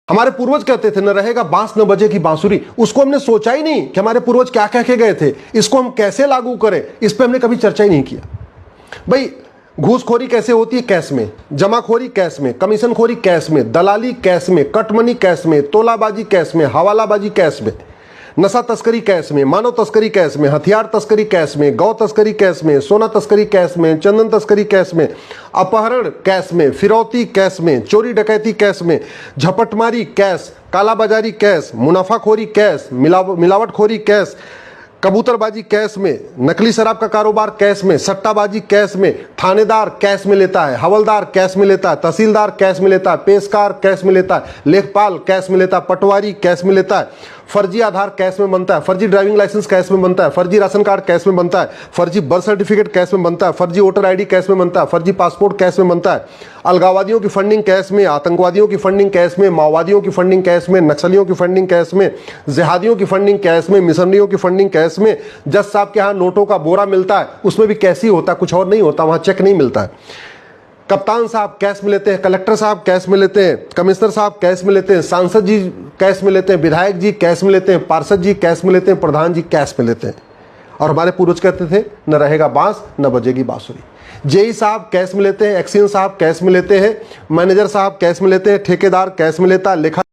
हमारे पूर्वज कहते थे न रहेगा बांस न बजेगी बांसुरी। उसको हमने सोचा ही नहीं कि हमारे पूर्वज क्या कह के गए थे, इसको हम कैसे लागू करें, इस पर हमने कभी चर्चा ही नहीं किया। भाई घूसखोरी कैसे होती है? कैश में। जमाखोरी कैश में, कमीशनखोरी कैश में, दलाली कैश में, कटमनी कैश में, तोलाबाजी कैश में, हवालाबाजी कैश में, नशा तस्करी कैश में, मानव तस्करी कैश में, हथियार तस्करी कैश में, गौ तस्करी कैश में, सोना तस्करी कैश में, चंदन तस्करी कैश में, अपहरण कैश में, फिरौती कैश में, चोरी डकैती कैश में, झपटमारी कैश, कालाबाजारी कैश, मुनाफाखोरी कैश, मिलावटखोरी कैश, कबूतरबाजी कैश में, नकली शराब का कारोबार कैश में, सट्टाबाजी कैश में, थानेदार कैश में लेता है, हवलदार कैश में लेता है, तहसीलदार कैश में लेता है, पेशकार कैश में लेता है, लेखपाल कैश में लेता है, पटवारी कैश में लेता है, फर्जी आधार कैश में बनता है, फर्जी ड्राइविंग लाइसेंस कैश में बनता है, फर्जी राशन कार्ड कैश में बनता है, फर्जी बर्थ सर्टिफिकेट कैश में बनता है, फर्जी वोटर आईडी कैश में बनता है, फर्जी पासपोर्ट कैश में बनता है, अलगाववादियों की फंडिंग कैश में, आतंकवादियों की फंडिंग कैश में, माओवादियों की फंडिंग कैश में, नक्सलियों की फंडिंग कैश में, जिहादियों की फंडिंग कैश में, मिशनरियों की फंडिंग कैश में। जज साहब के यहाँ नोटों का बोरा मिलता है, उसमें भी कैसी होता है, कुछ और नहीं होता, वहां चेक नहीं मिलता है। कप्तान साहब कैश में लेते हैं, कलेक्टर साहब कैश में लेते हैं, कमिश्नर साहब कैश में लेते हैं, सांसद जी कैश में लेते हैं, विधायक जी कैश में लेते हैं, पार्षद जी कैश में लेते हैं, प्रधान जी कैश में लेते हैं। और हमारे पूर्वज कहते थे न रहेगा बांस न बजेगी बांसुरी। जेई साहब कैश में लेते हैं, एक्सीएन साहब कैश में लेते हैं, मैनेजर साहब कैश में लेते हैं, ठेकेदार कैश में लेता है, लेखा